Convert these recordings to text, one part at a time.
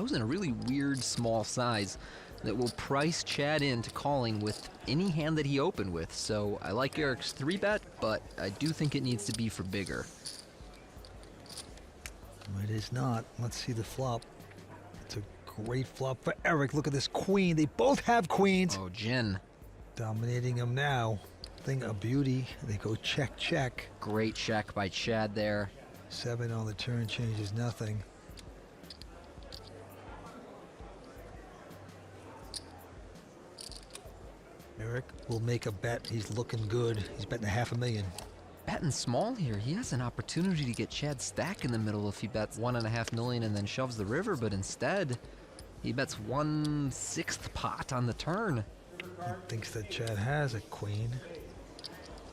I was in a really weird small size that will price Chad into calling with any hand that he opened with, so I like Eric's 3-bet, but I do think it needs to be for bigger. It is not. Let's see the flop. It's a great flop for Eric. Look at this queen. They both have queens. Oh, Jin. Dominating him now. Thing of beauty. They go check, check. Great check by Chad there. 7 on the turn changes nothing. Eric will make a bet. He's looking good. He's betting $500,000. Betting small here. He has an opportunity to get Chad stack in the middle if he bets $1.5 million and then shoves the river, but instead he bets 1/6 pot on the turn. He thinks that Chad has a queen.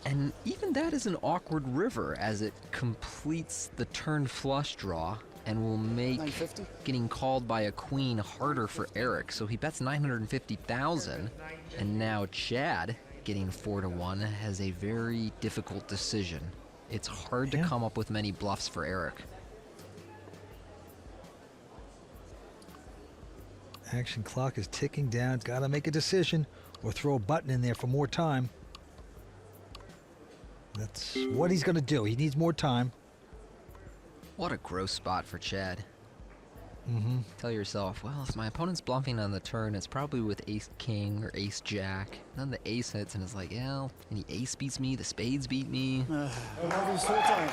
And even that is an awkward river as it completes the turn flush draw and will make 950? getting called by a queen harder for Eric. So he bets 950,000, and now Chad, getting 4-1, has a very difficult decision. It's hard to come up with many bluffs for Eric. Action clock is ticking down. Got to make a decision or throw a button in there for more time. That's what he's going to do. He needs more time. What a gross spot for Chad. Mm-hmm. Tell yourself, well, if my opponent's bluffing on the turn, it's probably with ace-king or ace-jack. Then the ace hits and it's like, yeah, and the ace beats me, the spades beat me. This whole time.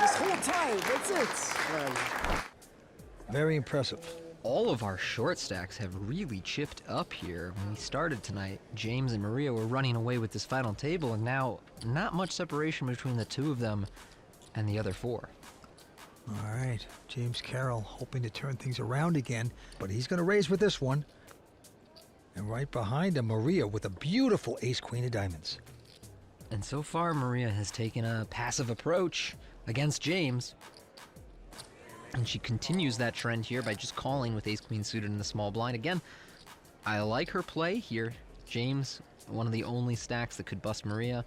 This whole time, that's it. Very impressive. All of our short stacks have really chipped up here. When we started tonight, James and Maria were running away with this final table, and now not much separation between the two of them and the other four. All right, James Carroll hoping to turn things around again, but he's going to raise with this one. And right behind him, Maria with a beautiful ace-queen of diamonds. And so far, Maria has taken a passive approach against James. And she continues that trend here by just calling with ace-queen suited in the small blind. Again, I like her play here. James, one of the only stacks that could bust Maria.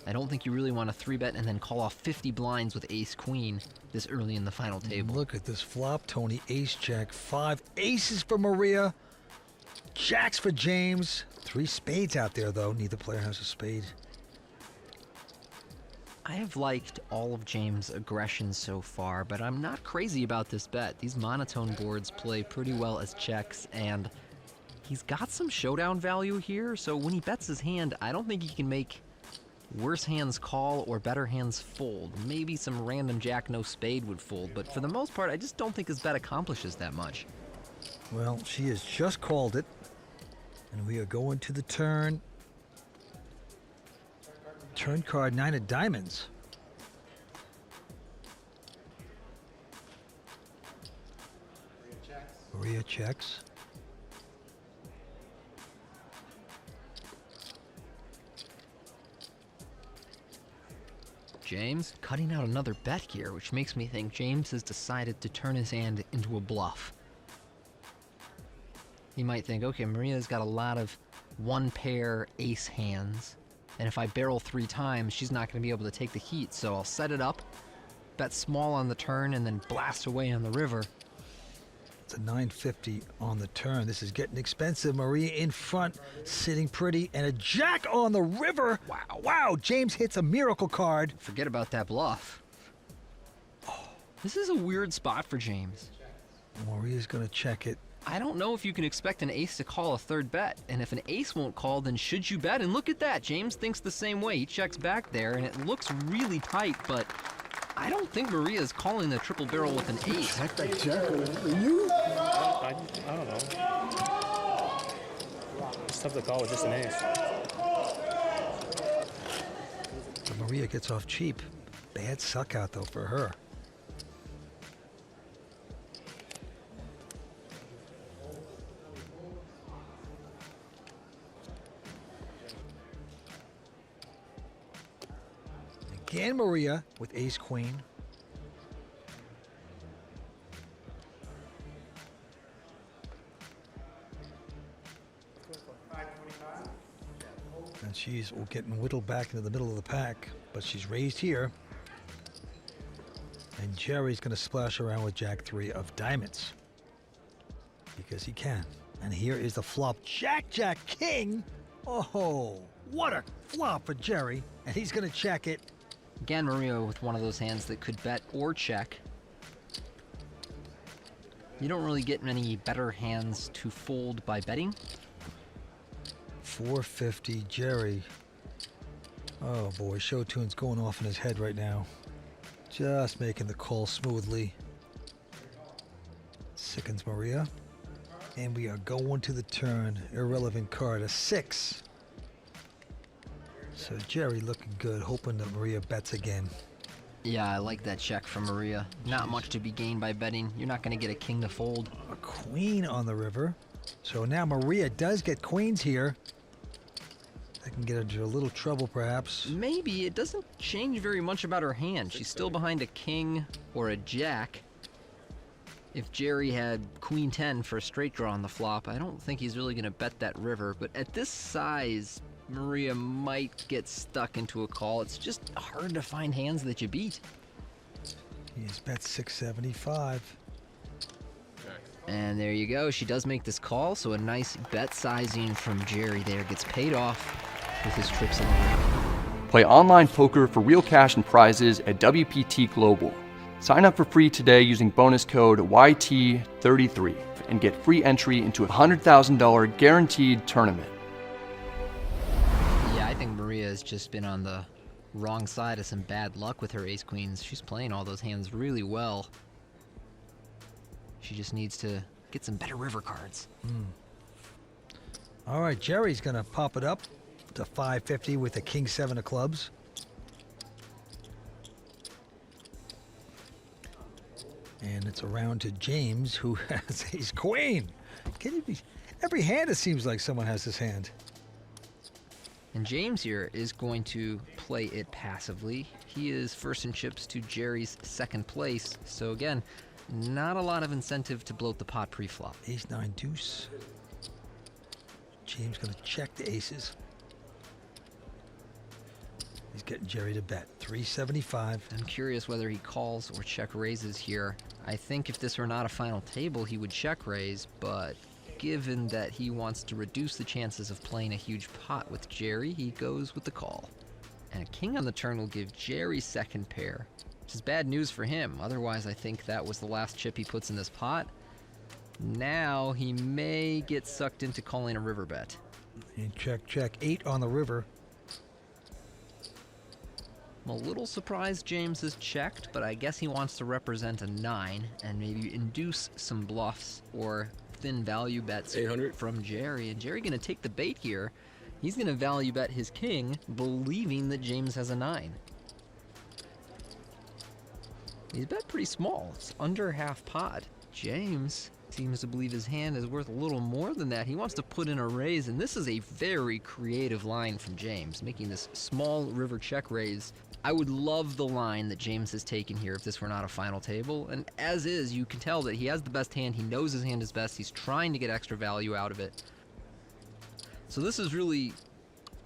I don't think you really want to 3-bet and then call off 50 blinds with ace-queen this early in the final table. Look at this flop, Tony. Ace-jack, 5 aces for Maria. Jacks for James. 3 spades out there, though. Neither player has a spade. I have liked all of James' aggression so far, but I'm not crazy about this bet. These monotone boards play pretty well as checks, and he's got some showdown value here, so when he bets his hand, I don't think he can make worse hands call or better hands fold. Maybe some random jack no spade would fold, but for the most part, I just don't think his bet accomplishes that much. Well, she has just called it, and we are going to the turn. Turn card, 9 of diamonds. Maria checks. James cutting out another bet here, which makes me think James has decided to turn his hand into a bluff. He might think, okay, Maria's got a lot of one-pair ace hands, and if I barrel 3 times, she's not going to be able to take the heat, so I'll set it up, bet small on the turn, and then blast away on the river. It's a 950 on the turn. This is getting expensive. Maria in front, sitting pretty, and a jack on the river. Wow, wow. James hits a miracle card. Forget about that bluff. Oh, this is a weird spot for James. Maria's going to check it. I don't know if you can expect an ace to call a third bet, and if an ace won't call, then should you bet? And look at that, James thinks the same way. He checks back there, and it looks really tight, but I don't think Maria is calling the triple barrel with an ace. Check that jack. You? I don't know. It's tough to call with just an ace. So Maria gets off cheap. Bad suck out, though, for her. Again, Maria with ace-queen. And she's getting whittled back into the middle of the pack, but she's raised here. And Jerry's going to splash around with jack 3 of diamonds. because he can. And here is the flop. Jack, Jack, King. Oh, what a flop for Jerry. And he's going to check it. Again, Maria with one of those hands that could bet or check. You don't really get many better hands to fold by betting. 450, Jerry. Oh boy, show tune's going off in his head right now. Just making the call smoothly. Sickens Maria. And we are going to the turn. Irrelevant card, a 6. So Jerry looking good, hoping that Maria bets again. Yeah, I like that check from Maria. Not much to be gained by betting. You're not going to get a king to fold. A queen on the river. So now Maria does get queens here. That can get her into a little trouble, perhaps. Maybe. It doesn't change very much about her hand. She's still behind a king or a jack. If Jerry had queen 10 for a straight draw on the flop, I don't think he's really going to bet that river. But at this size, Maria might get stuck into a call. It's just hard to find hands that you beat. He's bet 675. And there you go. She does make this call, so a nice bet sizing from Jerry there gets paid off with his trips along. Play online poker for real cash and prizes at WPT Global. Sign up for free today using bonus code YT33 and get free entry into a $100,000 guaranteed tournament. Yeah, I think Maria has just been on the wrong side of some bad luck with her ace-queens. She's playing all those hands really well. She just needs to get some better river cards. All right, Jerry's going to pop it up to 550 with the king 7 of clubs. And it's around to James, who has his queen. Can you be? Every hand, it seems like someone has this hand. And James here is going to play it passively. He is first in chips to Jerry's second place. So again, not a lot of incentive to bloat the pot pre-flop. Ace 9 deuce. James going to check the aces. He's getting Jerry to bet 375. I'm curious whether he calls or check raises here. I think if this were not a final table, he would check raise, but given that he wants to reduce the chances of playing a huge pot with Jerry, he goes with the call. And a king on the turn will give Jerry second pair, which is bad news for him. Otherwise, I think that was the last chip he puts in this pot. Now he may get sucked into calling a river bet. And check, check. 8 on the river. I'm a little surprised James has checked, but I guess he wants to represent a 9 and maybe induce some bluffs or thin value bets 800 from Jerry. And Jerry gonna take the bait here. He's gonna value bet his king, believing that James has a 9. He's bet pretty small. It's under half pot. James seems to believe his hand is worth a little more than that. He wants to put in a raise, and this is a very creative line from James, making this small river check raise. I would love the line that James has taken here if this were not a final table. And as is, you can tell that he has the best hand. He knows his hand is best. He's trying to get extra value out of it. So this is really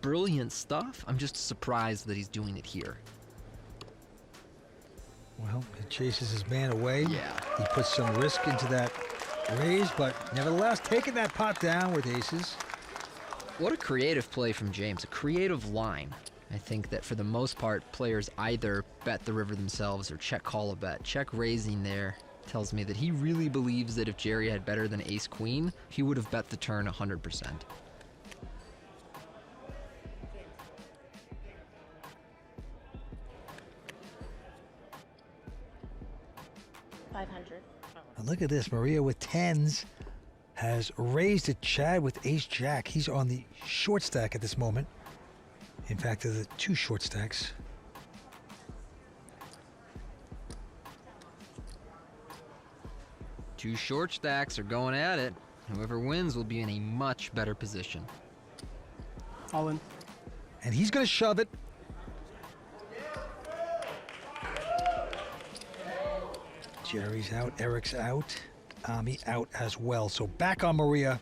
brilliant stuff. I'm just surprised that he's doing it here. Well, he chases his man away. Yeah. He puts some risk into that raise, but nevertheless taking that pot down with aces. What a creative play from James, a creative line. I think that for the most part, players either bet the river themselves or check call a bet. Check raising there tells me that he really believes that if Jerry had better than ace queen, he would have bet the turn 100%. And look at this, Maria with 10s has raised it Chad with ace jack. He's on the short stack at this moment. In fact, there's the 2 short stacks. Two short stacks are going at it. Whoever wins will be in a much better position. All in. And he's going to shove it. Jerry's out, Eric's out, Ami out as well. So back on Maria.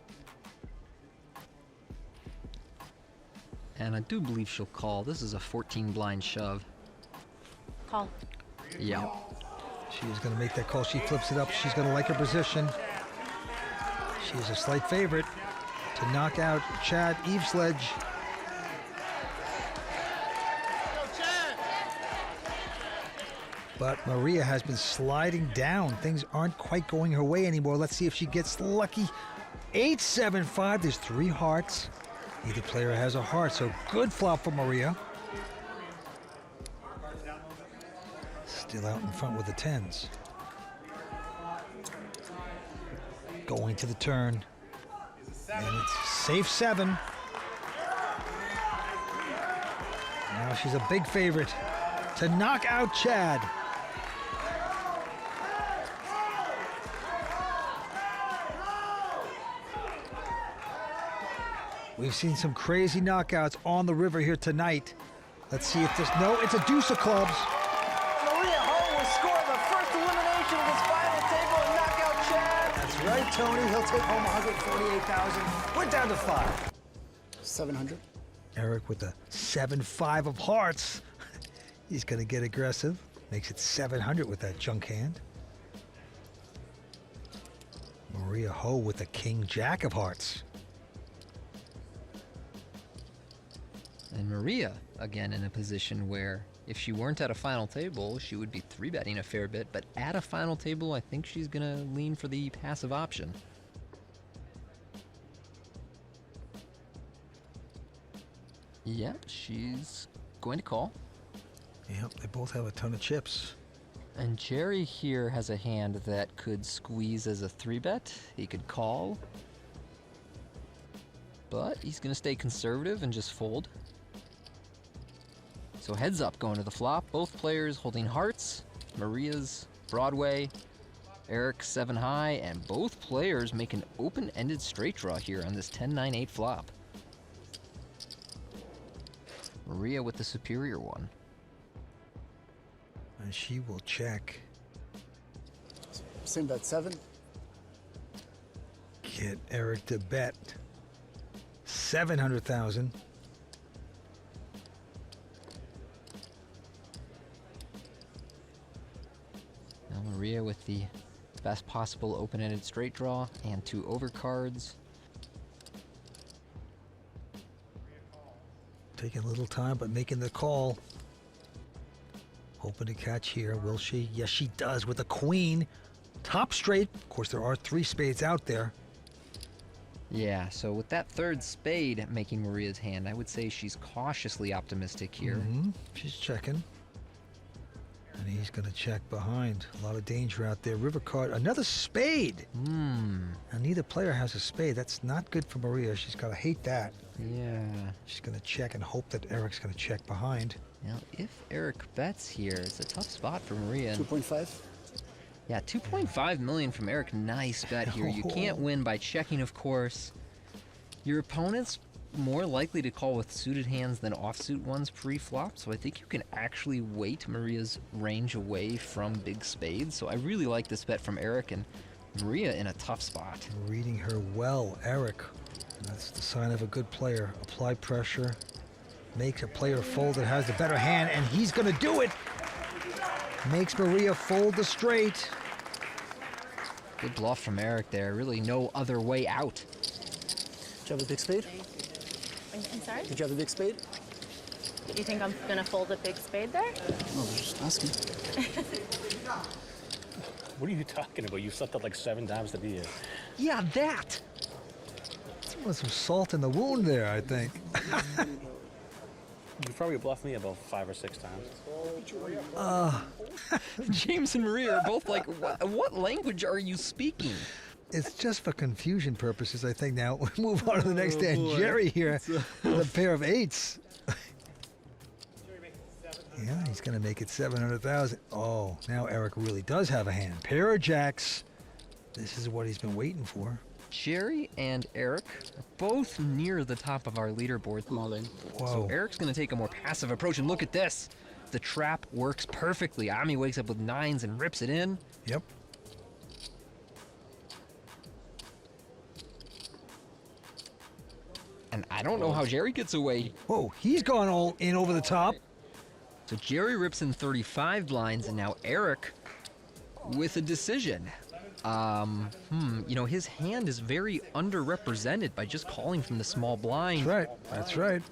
And I do believe she'll call. This is a 14 blind shove. Call. Yeah. She is going to make that call. She flips it up. She's going to like her position. She is a slight favorite to knock out Chad Evesledge. But Maria has been sliding down. Things aren't quite going her way anymore. Let's see if she gets lucky. 8-7-5. There's 3 hearts. Either player has a heart, so good flop for Maria. Still out in front with the 10s. Going to the turn. And it's safe 7. Now she's a big favorite to knock out Chad. We've seen some crazy knockouts on the river here tonight. Let's see if this... No, it's a deuce of clubs. Maria Ho will score the first elimination of his final table and knock out Chad. That's right, Tony. He'll take home 148,000. We're down to 5. 700. Eric with the 7-5 of hearts. He's going to get aggressive. Makes it 700 with that junk hand. Maria Ho with the king-jack of hearts. And Maria, again, in a position where if she weren't at a final table, she would be 3-betting a fair bit, but at a final table, I think she's gonna lean for the passive option. Yep, she's going to call. Yep, they both have a ton of chips. And Jerry here has a hand that could squeeze as a 3-bet. He could call, but he's gonna stay conservative and just fold. So heads up going to the flop. Both players holding hearts. Maria's Broadway, Eric's 7 high, and both players make an open-ended straight draw here on this 10-9-8 flop. Maria with the superior one. And she will check. Same bet 7. Get Eric to bet 700,000. Now Maria with the best possible open-ended straight draw and 2 overcards. Taking a little time, but making the call. Hoping to catch here. Will she? Yes, she does with the queen. Top straight. Of course, there are 3 spades out there. Yeah, so with that 3rd spade making Maria's hand, I would say she's cautiously optimistic here. She's checking. And he's going to check behind. A lot of danger out there. River card. Another spade. And neither player has a spade. That's not good for Maria. She's got to hate that. Yeah. She's going to check and hope that Eric's going to check behind. Now, if Eric bets here, it's a tough spot for Maria. 2.5. Yeah, 2.5 million from Eric. Nice bet here. You can't win by checking, of course. Your opponent's more likely to call with suited hands than offsuit ones pre-flop, so I think you can actually weight Maria's range away from big spades. So I really like this bet from Eric, and Maria in a tough spot. Reading her well, Eric. That's the sign of a good player. Apply pressure. Make a player fold that has the better hand, and he's going to do it. Makes Maria fold the straight. Good bluff from Eric there. Really no other way out. Did you have a big spade? I'm sorry? Did you have a big spade? You think I'm gonna fold a big spade there? No, I was just asking. What are you talking about? You slept up like 7 times to be here. Yeah, that! Put some salt in the wound there, I think. You probably bluffed me about 5 or 6 times. James and Maria are both like, what language are you speaking? It's just for confusion purposes, I think. Now, we move on to the next hand. Jerry here with a pair of 8s. Yeah, he's going to make it 700,000. Oh, now Eric really does have a hand. Pair of jacks. This is what he's been waiting for. Jerry and Eric are both near the top of our leaderboard. I'm all in. Whoa. So Eric's going to take a more passive approach, and look at this. The trap works perfectly. Ami wakes up with 9s and rips it in. Yep. And I don't know how Jerry gets away. Whoa, he's gone all in over the top. So Jerry rips in 35 blinds, and now Eric with a decision. You know, his hand is very underrepresented by just calling from the small blind. That's right. That's right.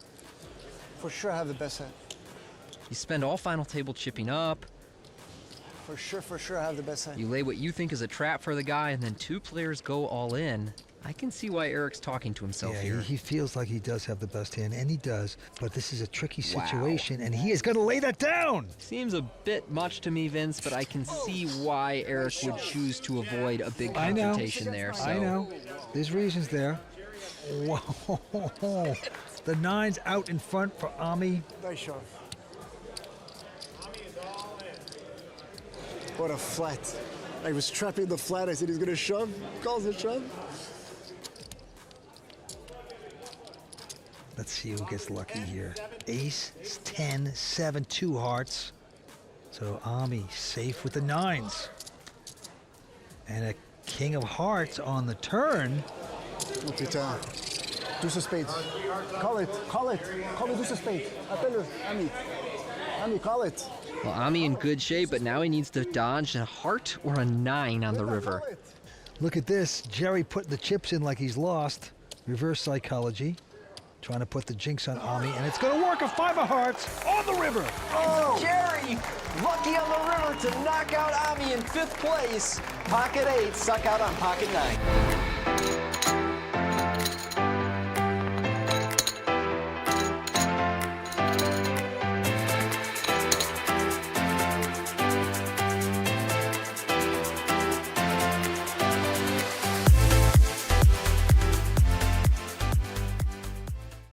For sure I have the best hand. You spend all final table chipping up. For sure I have the best hand. You lay what you think is a trap for the guy, and then two players go all in. I can see why Eric's talking to himself Yeah, here. he feels like he does have the best hand, and he does. But this is a tricky situation, and he is going to lay that down. Seems a bit much to me, Vince, but I can see why Eric would choose to avoid a big I know. confrontation there. So. I know. There's reasons there. Whoa. The 9's out in front for Ami. Nice shove. What a flat. I was trapping the flat. I said he's gonna shove. Calls a shove. Let's see who gets lucky here. Ace, 10, 7, 2 hearts. So Ami safe with the 9s. And a king of hearts on the turn. Oh putain. Deuce of spades. Call it. Call it deuce of spades. Appelle-le, Ami. Ami, call it. Well, Ami in good shape, but now he needs to dodge a heart or a 9 on the river. Call it. Look at this. Jerry putting the chips in like he's lost. Reverse psychology. Trying to put the jinx on Ami, and it's going to work. A 5 of hearts on the river. Oh! Jerry, lucky on the river to knock out Ami in 5th place. Pocket 8, suck out on pocket 9.